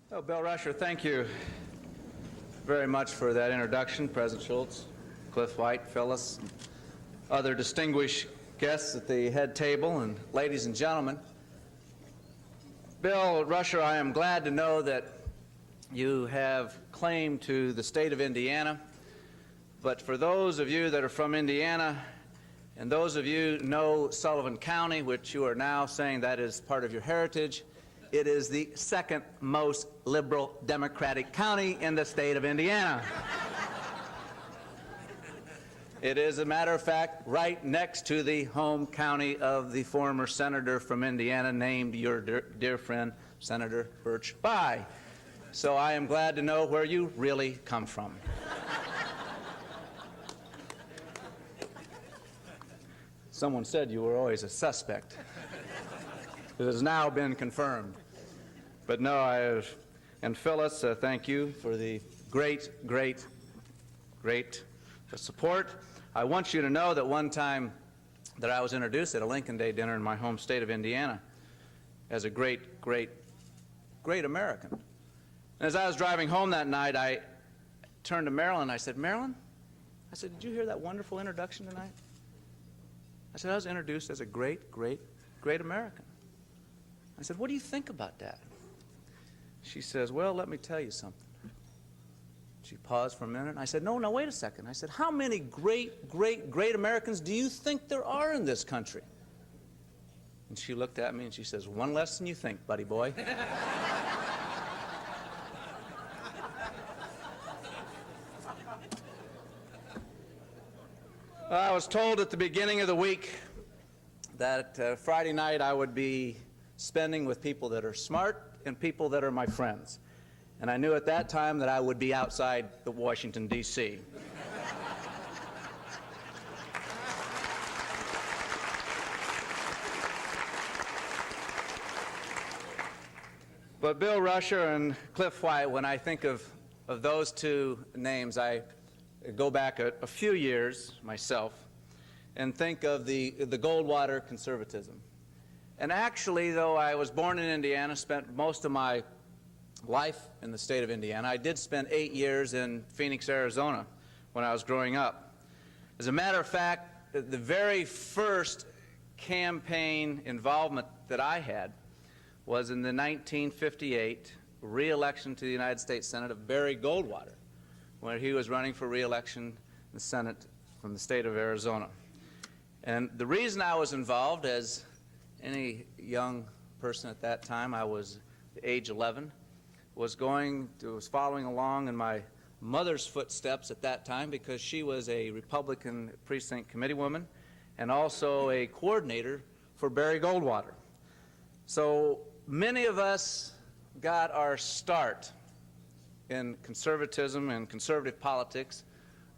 Oh, Bill Rusher, thank you very much for that introduction. President Schultz, Cliff White, Phyllis, other distinguished guests at the head table, and ladies and gentlemen. Bill Rusher, I am glad to know that you have claim to the state of Indiana, but for those of you that are from Indiana, and those of you who know Sullivan County, which you are now saying that is part of your heritage, it is the second most liberal Democratic county in the state of Indiana. It is, as a matter of fact, right next to the home county of the former senator from Indiana named your dear friend, Senator Birch Bayh. So I am glad to know where you really come from. Someone said you were always a suspect. It has now been confirmed. But no, and Phyllis, thank you for the great support. I want you to know that one time that I was introduced at a Lincoln Day dinner in my home state of Indiana as a great American. And as I was driving home that night, I turned to Marilyn and I said, Marilyn, I said, did you hear that wonderful introduction tonight? I said, I was introduced as a great American. I said, what do you think about that? She says, well, let me tell you something. She paused for a minute, and I said, no, wait a second. I said, how many great Americans do you think there are in this country? And she looked at me and she says, one less than you think, buddy boy. I was told at the beginning of the week that Friday night I would be spending with people that are smart and people that are my friends. And I knew at that time that I would be outside the Washington, D.C. But Bill Rusher and Cliff White, when I think of those two names, I go back a few years myself and think of the Goldwater conservatism. And actually, though I was born in Indiana, spent most of my life in the state of Indiana, I did spend 8 years in Phoenix, Arizona when I was growing up. As a matter of fact, the very first campaign involvement that I had was in the 1958 re-election to the United States Senate of Barry Goldwater, when he was running for re-election in the Senate from the state of Arizona. And the reason I was involved, as any young person at that time, I was age 11, was following along in my mother's footsteps at that time because she was a Republican precinct committee woman and also a coordinator for Barry Goldwater. So many of us got our start in conservatism and conservative politics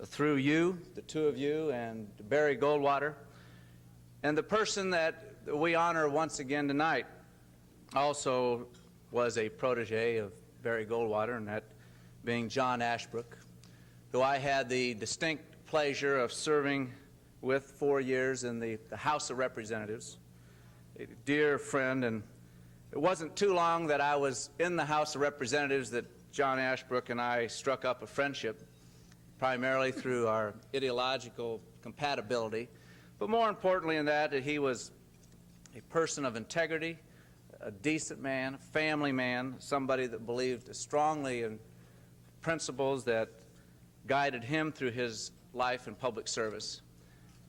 through you, the two of you, and Barry Goldwater. And the person that we honor once again tonight also was a protege of Barry Goldwater, and that being John Ashbrook, who I had the distinct pleasure of serving with 4 years in the House of Representatives, a dear friend. And it wasn't too long that I was in the House of Representatives that John Ashbrook and I struck up a friendship, primarily through our ideological compatibility, but more importantly in that he was a person of integrity, a decent man, a family man, somebody that believed strongly in principles that guided him through his life in public service.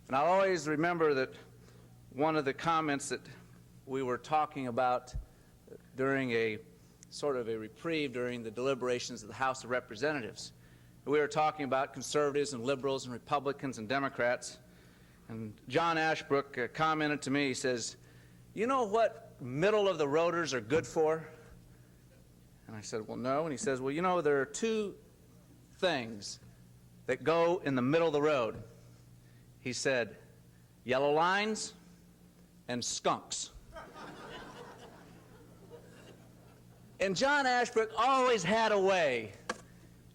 And I'll always remember that one of the comments that we were talking about during a sort of a reprieve during the deliberations of the House of Representatives, we were talking about conservatives and liberals and Republicans and Democrats, and John Ashbrook commented to me, he says, you know what middle of the roaders are good for? And I said, well, no. And he says, well, you know, there are two things that go in the middle of the road. He said, yellow lines and skunks. And John Ashbrook always had a way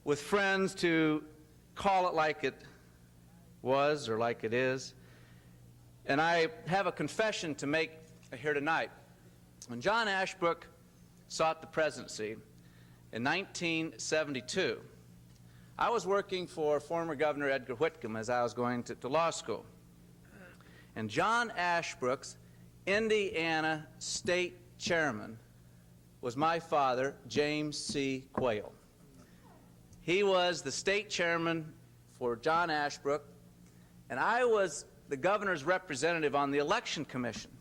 with friends to call it like it was or like it is. And I have a confession to make here tonight. When John Ashbrook sought the presidency, in 1972. I was working for former Governor Edgar Whitcomb as I was going to law school. And John Ashbrook's Indiana State Chairman was my father, James C. Quayle. He was the state chairman for John Ashbrook, and I was the governor's representative on the election commission.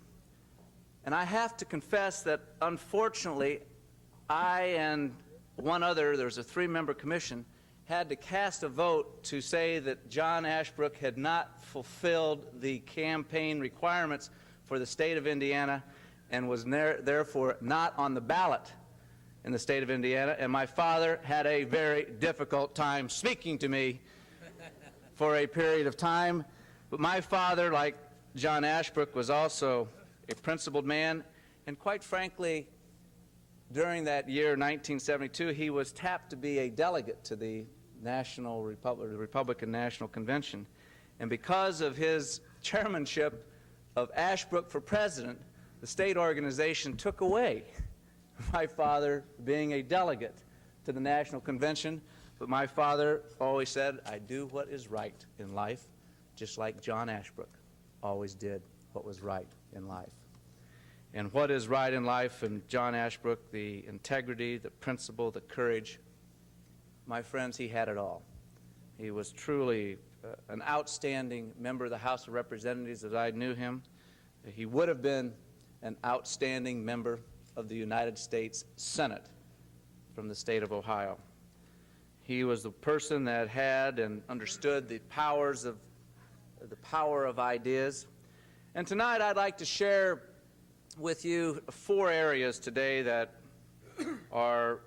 And I have to confess that, unfortunately, I and one other, there was a three-member commission, had to cast a vote to say that John Ashbrook had not fulfilled the campaign requirements for the state of Indiana and was therefore not on the ballot in the state of Indiana. And my father had a very difficult time speaking to me for a period of time. But my father, like John Ashbrook, was also a principled man, and quite frankly, during that year, 1972, he was tapped to be a delegate to the Republican National Convention. And because of his chairmanship of Ashbrook for president, the state organization took away my father being a delegate to the National Convention. But my father always said, I do what is right in life, just like John Ashbrook always did what was right in life. And what is right in life in John Ashbrook, the integrity, the principle, the courage, my friends, he had it all. He was truly an outstanding member of the House of Representatives as I knew him. He would have been an outstanding member of the United States Senate from the state of Ohio. He was the person that had and understood the power of ideas. And tonight I'd like to share with you 4 areas today that are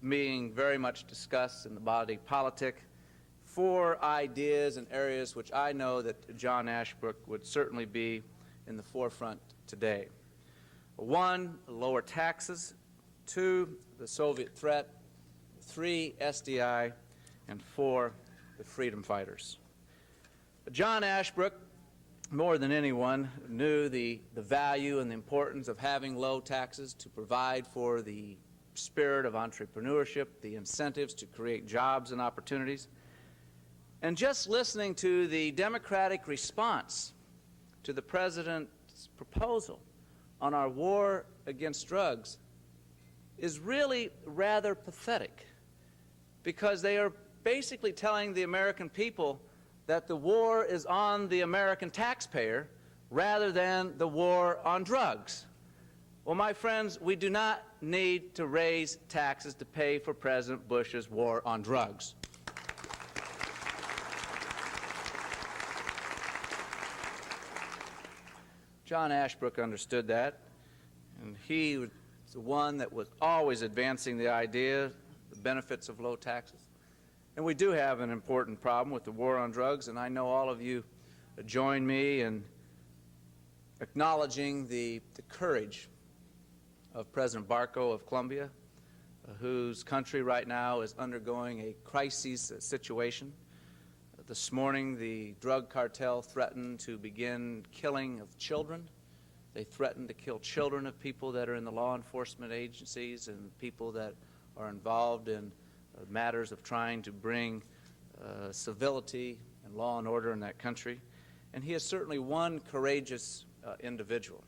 being very much discussed in the body politic. 4 ideas and areas which I know that John Ashbrook would certainly be in the forefront today. 1, lower taxes. 2, the Soviet threat. 3, SDI. And 4, the freedom fighters. John Ashbrook, more than anyone, knew the value and the importance of having low taxes to provide for the spirit of entrepreneurship, the incentives to create jobs and opportunities. And just listening to the Democratic response to the President's proposal on our war against drugs is really rather pathetic, because they are basically telling the American people that the war is on the American taxpayer rather than the war on drugs. Well, my friends, we do not need to raise taxes to pay for President Bush's war on drugs. John Ashbrook understood that, and he was the one that was always advancing the idea, the benefits of low taxes. And we do have an important problem with the war on drugs, and I know all of you join me in acknowledging the courage of President Barco of Colombia, whose country right now is undergoing a crisis situation. This morning, the drug cartel threatened to begin killing of children. They threatened to kill children of people that are in the law enforcement agencies and people that are involved in matters of trying to bring civility and law and order in that country. And he is certainly one courageous individual.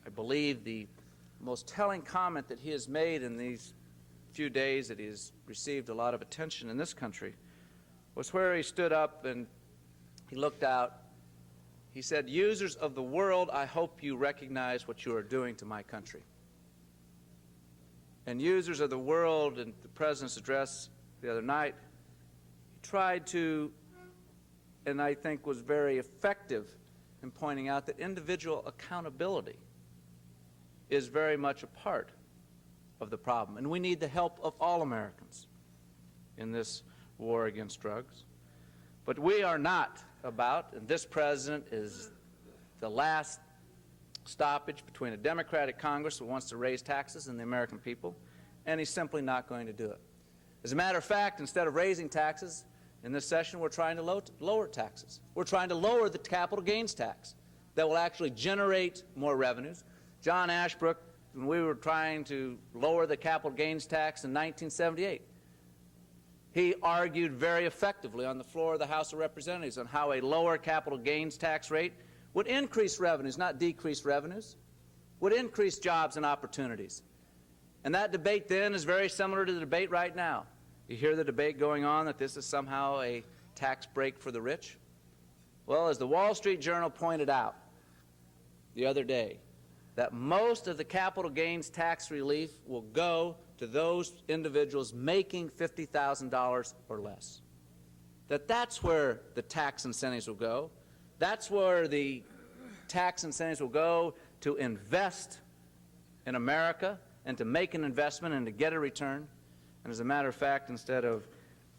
I believe the most telling comment that he has made in these few days that he has received a lot of attention in this country was where he stood up and he looked out. He said, "Users of the world, I hope you recognize what you are doing to my country." And users of the world, in the President's address the other night, he tried to, and I think was very effective in pointing out that individual accountability is very much a part of the problem. And we need the help of all Americans in this war against drugs. But we are not about, and this president is the last stoppage between a Democratic Congress that wants to raise taxes and the American people, and he's simply not going to do it. As a matter of fact, instead of raising taxes in this session, we're trying to lower taxes. We're trying to lower the capital gains tax that will actually generate more revenues. John Ashbrook when we were trying to lower the capital gains tax in 1978. He argued very effectively on the floor of the House of Representatives on how a lower capital gains tax rate would increase revenues, not decrease revenues, would increase jobs and opportunities. And that debate then is very similar to the debate right now. You hear the debate going on that this is somehow a tax break for the rich. Well, as the Wall Street Journal pointed out the other day, that most of the capital gains tax relief will go to those individuals making $50,000 or less. That's where the tax incentives will go. That's where the tax incentives will go to invest in America and to make an investment and to get a return. And as a matter of fact, instead of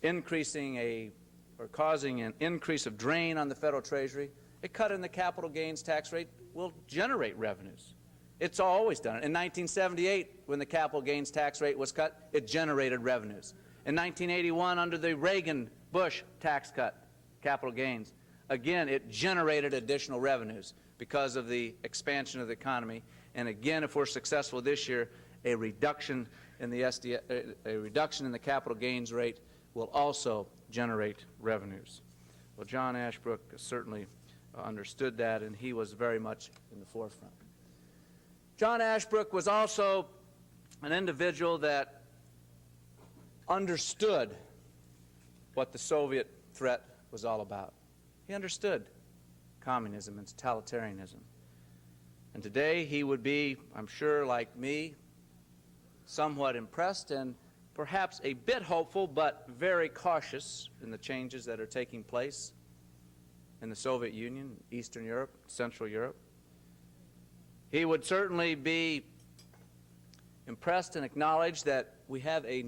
increasing or causing an increase of drain on the federal treasury, a cut in the capital gains tax rate will generate revenues. It's always done it. In 1978, when the capital gains tax rate was cut, it generated revenues. In 1981, under the Reagan-Bush tax cut, capital gains, again, it generated additional revenues because of the expansion of the economy. And again, if we're successful this year, a reduction in the capital gains rate will also generate revenues. Well, John Ashbrook certainly understood that, and he was very much in the forefront. John Ashbrook was also an individual that understood what the Soviet threat was all about. He understood communism and totalitarianism. And today he would be, I'm sure, like me, somewhat impressed and perhaps a bit hopeful, but very cautious in the changes that are taking place in the Soviet Union, Eastern Europe, Central Europe. He would certainly be impressed and acknowledge that we have a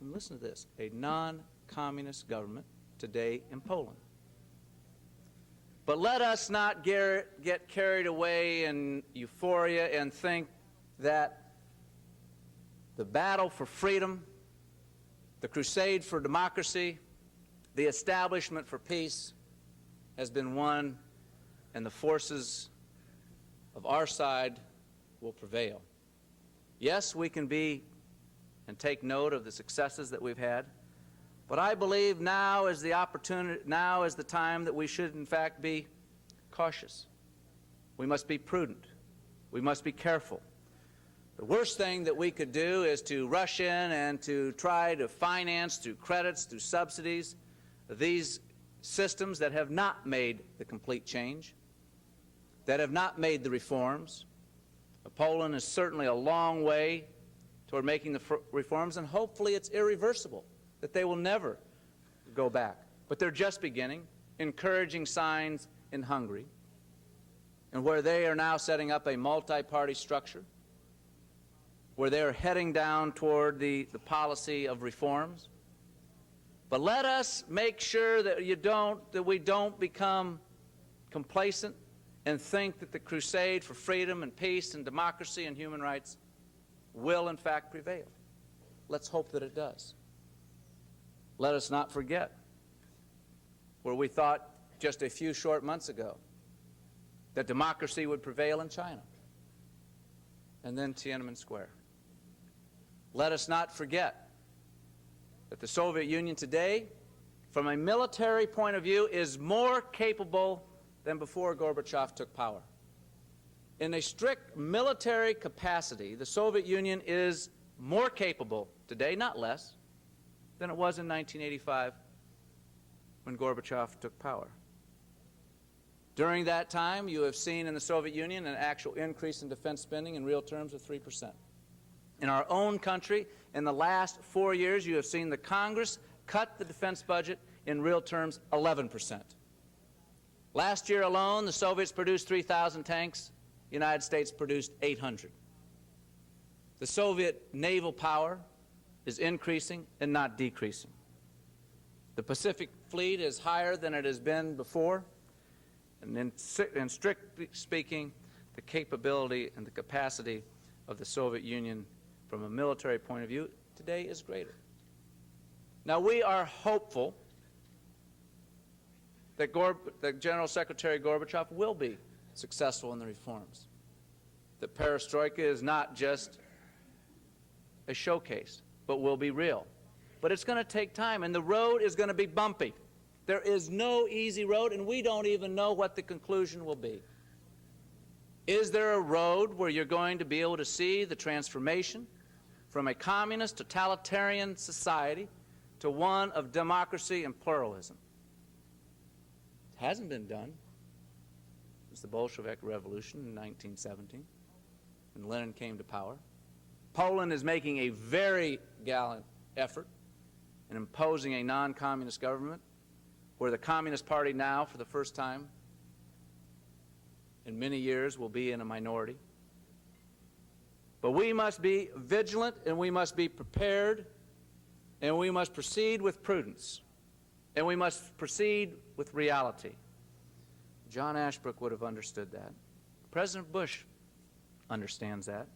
listen to this, a non-communist government today in Poland. But let us not get carried away in euphoria and think that the battle for freedom, the crusade for democracy, the establishment for peace has been won, and the forces of our side will prevail. Yes, we can be and take note of the successes that we've had, but I believe now is the opportunity, now is the time that we should in fact be cautious. We must be prudent. We must be careful. The worst thing that we could do is to rush in and to try to finance through credits, through subsidies, these systems that have not made the complete change, that have not made the reforms. Poland is certainly a long way toward making the reforms, and hopefully it's irreversible, that they will never go back. But they're just beginning, encouraging signs in Hungary, and where they are now setting up a multi-party structure, where they're heading down toward the policy of reforms. But let us make sure that we don't become complacent and think that the crusade for freedom and peace and democracy and human rights will in fact prevail. Let's hope that it does. Let us not forget where we thought just a few short months ago that democracy would prevail in China, and then Tiananmen Square. Let us not forget that the Soviet Union today, from a military point of view, is more capable than before Gorbachev took power. In a strict military capacity, the Soviet Union is more capable today, not less, than it was in 1985 when Gorbachev took power. During that time, you have seen in the Soviet Union an actual increase in defense spending in real terms of 3%. In our own country, in the last 4 years, you have seen the Congress cut the defense budget in real terms 11%. Last year alone, the Soviets produced 3,000 tanks. The United States produced 800. The Soviet naval power is increasing and not decreasing. The Pacific Fleet is higher than it has been before. And in strictly speaking, the capability and the capacity of the Soviet Union from a military point of view today is greater. Now, we are hopeful that General Secretary Gorbachev will be successful in the reforms. that perestroika is not just a showcase, but will be real. But it's going to take time, and the road is going to be bumpy. There is no easy road, and we don't even know what the conclusion will be. Is there a road where you're going to be able to see the transformation from a communist totalitarian society to one of democracy and pluralism? It hasn't been done since the Bolshevik Revolution in 1917, when Lenin came to power. Poland is making a very gallant effort in imposing a non-communist government, where the Communist Party now, for the first time in many years, will be in a minority. But we must be vigilant, and we must be prepared, and we must proceed with prudence, and we must proceed with reality. John Ashbrook would have understood that. President Bush understands that.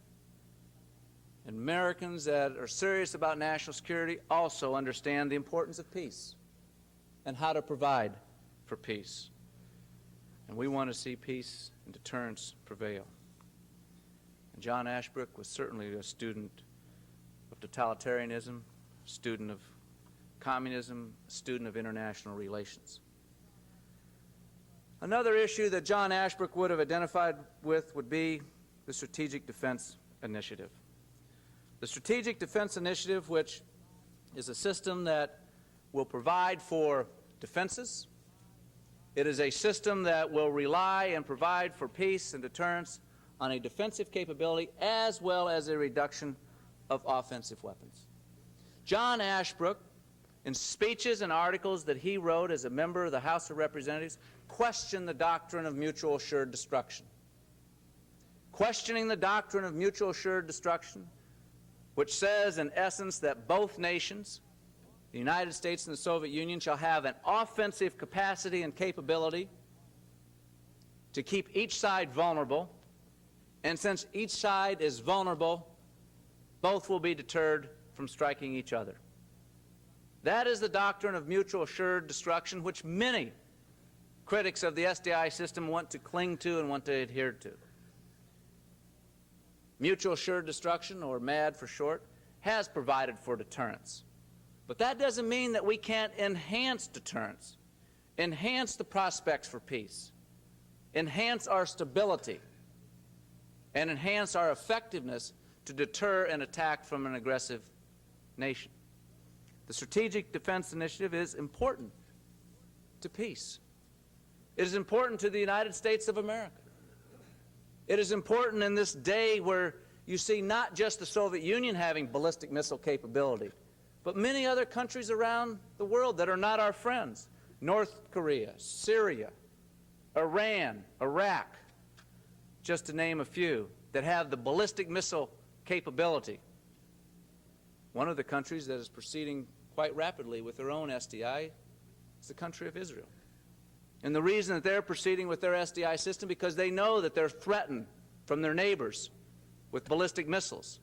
And Americans that are serious about national security also understand the importance of peace and how to provide for peace. And we want to see peace and deterrence prevail. And John Ashbrook was certainly a student of totalitarianism, a student of communism, a student of international relations. Another issue that John Ashbrook would have identified with would be the Strategic Defense Initiative. The Strategic Defense Initiative, which is a system that will provide for defenses. It is a system that will rely and provide for peace and deterrence on a defensive capability as well as a reduction of offensive weapons. John Ashbrook, in speeches and articles that he wrote as a member of the House of Representatives, questioned the doctrine of mutual assured destruction. Questioning the doctrine of mutual assured destruction, which says in essence that both nations, the United States and the Soviet Union, shall have an offensive capacity and capability to keep each side vulnerable, and since each side is vulnerable, both will be deterred from striking each other. That is the doctrine of mutual assured destruction, which many critics of the SDI system want to cling to and want to adhere to. Mutual assured destruction, or MAD for short, has provided for deterrence. But that doesn't mean that we can't enhance deterrence, enhance the prospects for peace, enhance our stability, and enhance our effectiveness to deter an attack from an aggressive nation. The Strategic Defense Initiative is important to peace. It is important to the United States of America. It is important in this day where you see not just the Soviet Union having ballistic missile capability, but many other countries around the world that are not our friends. North Korea, Syria, Iran, Iraq, just to name a few, that have the ballistic missile capability. One of the countries that is proceeding quite rapidly with their own SDI is the country of Israel. And the reason that they're proceeding with their SDI system because they know that they're threatened from their neighbors with ballistic missiles.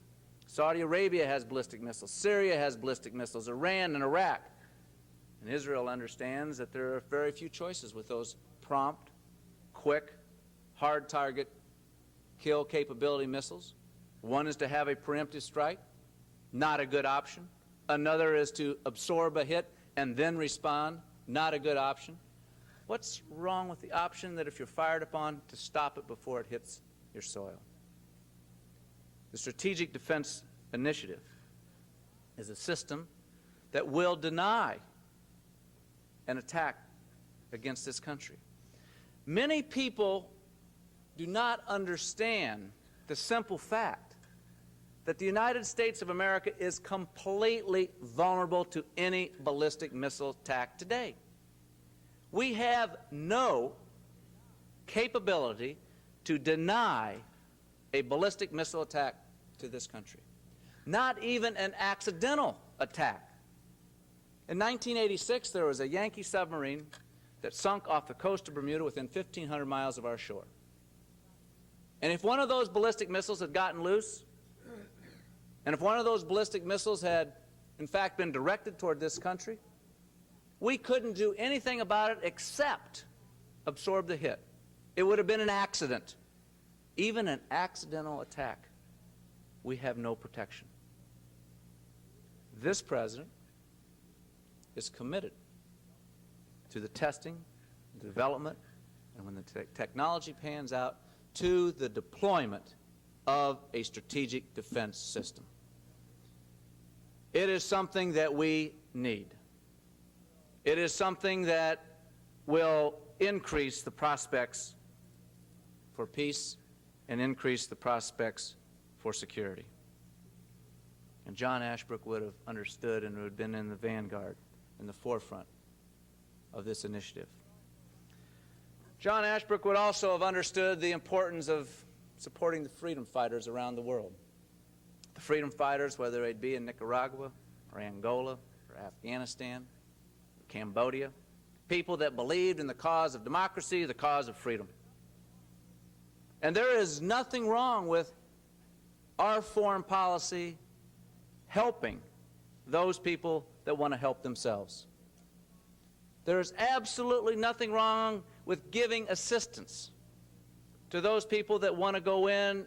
Saudi Arabia has ballistic missiles. Syria has ballistic missiles. Iran and Iraq. And Israel understands that there are very few choices with those prompt, quick, hard target, kill capability missiles. One is to have a preemptive strike, not a good option. Another is to absorb a hit and then respond, not a good option. What's wrong with the option that if you're fired upon, to stop it before it hits your soil? The Strategic Defense Initiative is a system that will deny an attack against this country. Many people do not understand the simple fact that the United States of America is completely vulnerable to any ballistic missile attack today. We have no capability to deny a ballistic missile attack to this country. Not even an accidental attack. In 1986, there was a Yankee submarine that sunk off the coast of Bermuda within 1,500 miles of our shore. And if one of those ballistic missiles had gotten loose, and if one of those ballistic missiles had, in fact, been directed toward this country, we couldn't do anything about it except absorb the hit. It would have been an accident. even an accidental attack, we have no protection. This president is committed to the testing, the development, and when the technology pans out, to the deployment of a strategic defense system. It is something that we need. It is something that will increase the prospects for peace and increase the prospects for security. And John Ashbrook would have understood and would have been in the vanguard, in the forefront of this initiative. John Ashbrook would also have understood the importance of supporting the freedom fighters around the world. The freedom fighters, whether they be in Nicaragua or Angola or Afghanistan or Cambodia, people that believed in the cause of democracy, the cause of freedom. And there is nothing wrong with our foreign policy helping those people that want to help themselves. There is absolutely nothing wrong with giving assistance to those people that want to go in,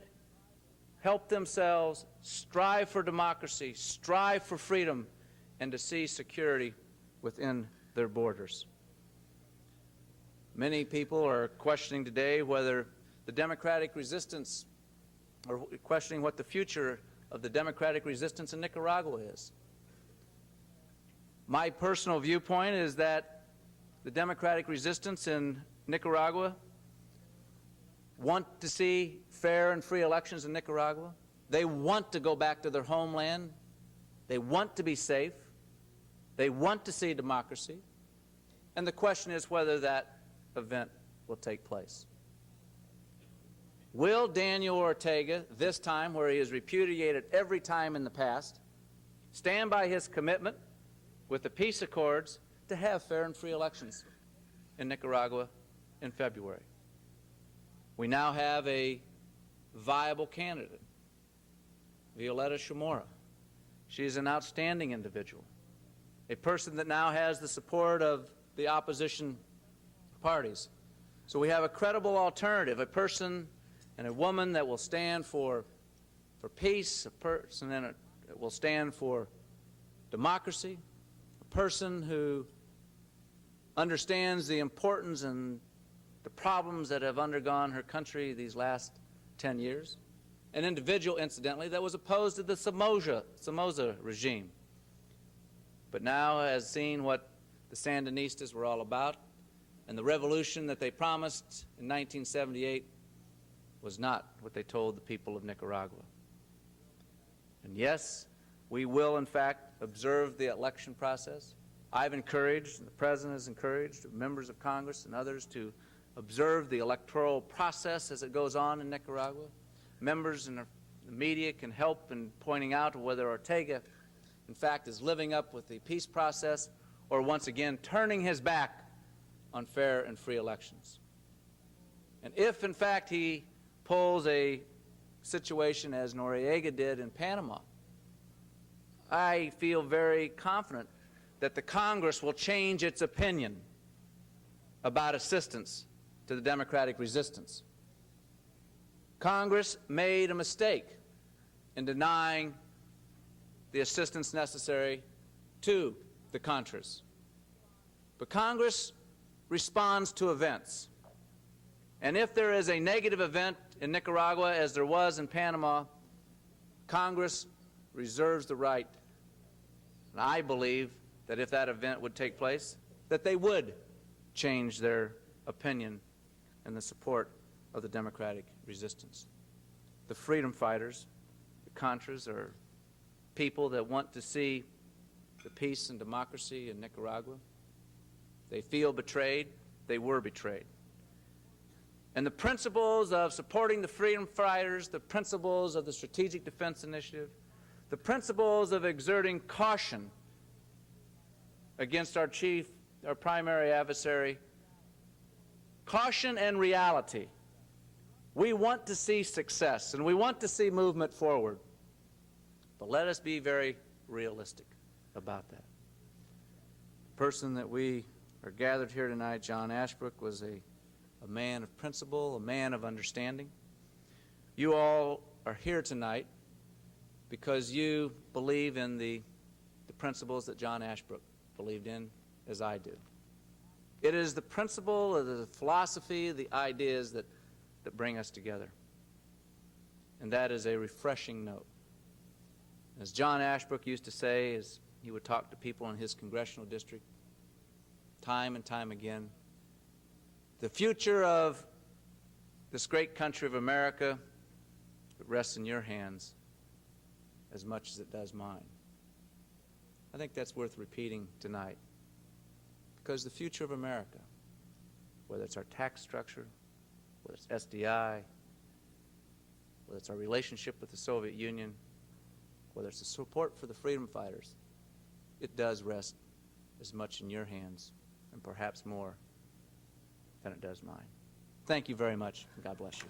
help themselves, strive for democracy, strive for freedom, and to see security within their borders. Many people are questioning today whether the democratic resistance, or questioning what the future of the democratic resistance in Nicaragua is. My personal viewpoint is that the democratic resistance in Nicaragua want to see fair and free elections in Nicaragua. They want to go back to their homeland. They want to be safe. They want to see democracy. And the question is whether that event will take place. Will Daniel Ortega, this time where he has repudiated every time in the past, stand by his commitment with the peace accords to have fair and free elections in Nicaragua in February? We now have a viable candidate, Violeta Chamorro. She is an outstanding individual, a person that now has the support of the opposition parties. So we have a credible alternative, a person and a woman that will stand for peace, a person that will stand for democracy, a person who understands the importance and the problems that have undergone her country these last 10 years. An individual, incidentally, that was opposed to the Somoza regime, but now has seen what the Sandinistas were all about, and the revolution that they promised in 1978 was not what they told the people of Nicaragua. And yes, we will, in fact, observe the election process. I've encouraged, and the President has encouraged, members of Congress and others to observe the electoral process as it goes on in Nicaragua. Members in the media can help in pointing out whether Ortega, in fact, is living up with the peace process or once again turning his back on fair and free elections. And if, in fact, he pulls a situation as Noriega did in Panama, I feel very confident that the Congress will change its opinion about assistance to the democratic resistance. Congress made a mistake in denying the assistance necessary to the Contras. But Congress responds to events. And if there is a negative event in Nicaragua, as there was in Panama, Congress reserves the right, and I believe that if that event would take place, that they would change their opinion in the support of the democratic resistance. The freedom fighters, the Contras, are people that want to see the peace and democracy in Nicaragua. They feel betrayed. They were betrayed. And the principles of supporting the freedom fighters, the principles of the Strategic Defense Initiative, the principles of exerting caution against our primary adversary, caution and reality. We want to see success, and we want to see movement forward. But let us be very realistic about that. The person that we are gathered here tonight, John Ashbrook, was a man of principle, a man of understanding. You all are here tonight because you believe in the principles that John Ashbrook believed in, as I do. It is the principle, the philosophy, the ideas that bring us together. And that is a refreshing note. As John Ashbrook used to say, as he would talk to people in his congressional district, time and time again, the future of this great country of America rests in your hands as much as it does mine. I think that's worth repeating tonight, because the future of America, whether it's our tax structure, whether it's SDI, whether it's our relationship with the Soviet Union, whether it's the support for the freedom fighters, it does rest as much in your hands, and perhaps more than it does mine. Thank you very much, and God bless you.